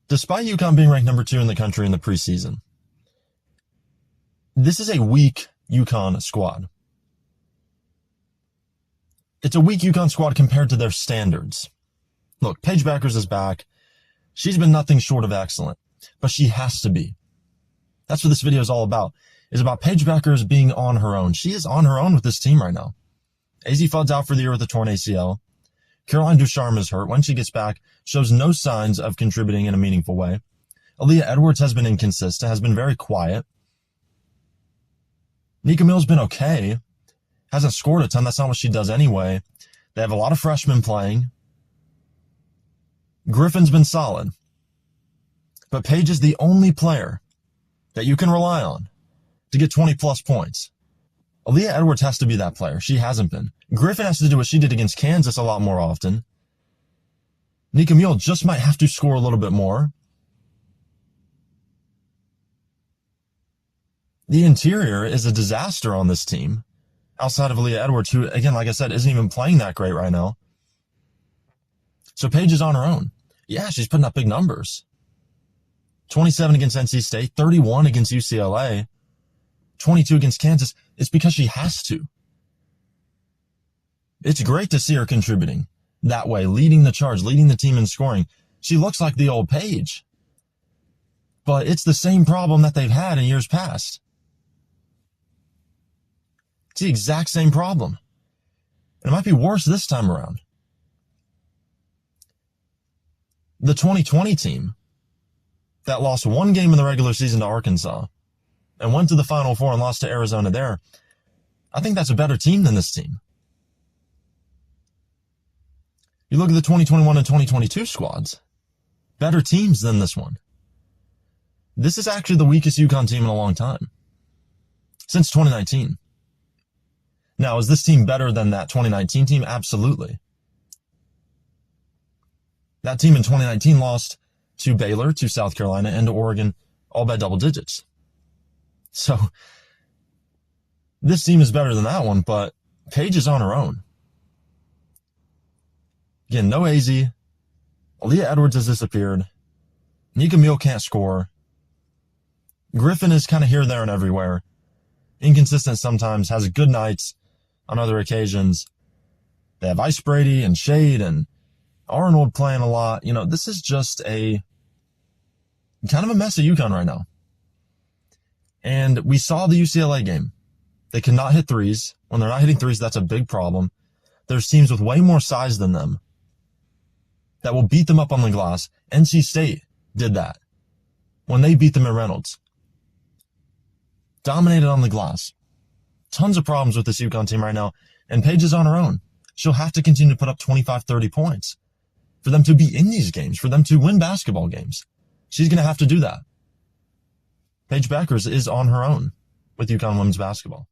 Despite UConn being ranked number 2 in the country in the preseason, this is a weak UConn squad. It's a weak UConn squad compared to their standards. Look, Paige Bueckers is back. She's been nothing short of excellent, but she has to be. That's what this video is all about. It's about Paige Bueckers being on her own. She is on her own with this team right now. Azzi Fudd's out for the year with a torn ACL. Caroline Ducharme is hurt. When she gets back, shows no signs of contributing in a meaningful way. Aaliyah Edwards has been inconsistent, has been very quiet. Nika Mill's been okay. Hasn't scored a ton. That's not what she does anyway. They have a lot of freshmen playing. Griffin's been solid. But Paige is the only player that you can rely on to get 20-plus points. Aaliyah Edwards has to be that player. She hasn't been. Griffin has to do what she did against Kansas a lot more often. Nika Mill just might have to score a little bit more. The interior is a disaster on this team, outside of Aaliyah Edwards, who, again, like I said, isn't even playing that great right now. So Paige is on her own. Yeah, she's putting up big numbers. 27 against NC State, 31 against UCLA, 22 against Kansas. It's because she has to. It's great to see her contributing that way, leading the charge, leading the team in scoring. She looks like the old Paige. But it's the same problem that they've had in years past. It's the exact same problem. And it might be worse this time around. The 2020 team that lost one game in the regular season to Arkansas and went to the Final Four and lost to Arizona there, I think that's a better team than this team. You look at the 2021 and 2022 squads, better teams than this one. This is actually the weakest UConn team in a long time, since 2019. Now, is this team better than that 2019 team? Absolutely. That team in 2019 lost to Baylor, to South Carolina, and to Oregon, all by double digits. So, this team is better than that one, but Paige is on her own. Again, no Azzi. Aaliyah Edwards has disappeared. Nika Mill can't score. Griffin is kind of here, there, and everywhere. Inconsistent sometimes, has good nights on other occasions. They have Ice Brady and Shade and Arnold playing a lot. You know, this is just a kind of a mess at UConn right now. And we saw the UCLA game. They cannot hit threes. When they're not hitting threes, that's a big problem. There's teams with way more size than them that will beat them up on the glass. NC State did that when they beat them at Reynolds. Dominated on the glass. Tons of problems with this UConn team right now, and Paige is on her own. She'll have to continue to put up 25, 30 points for them to be in these games, for them to win basketball games. She's going to have to do that. Paige Bueckers is on her own with UConn women's basketball.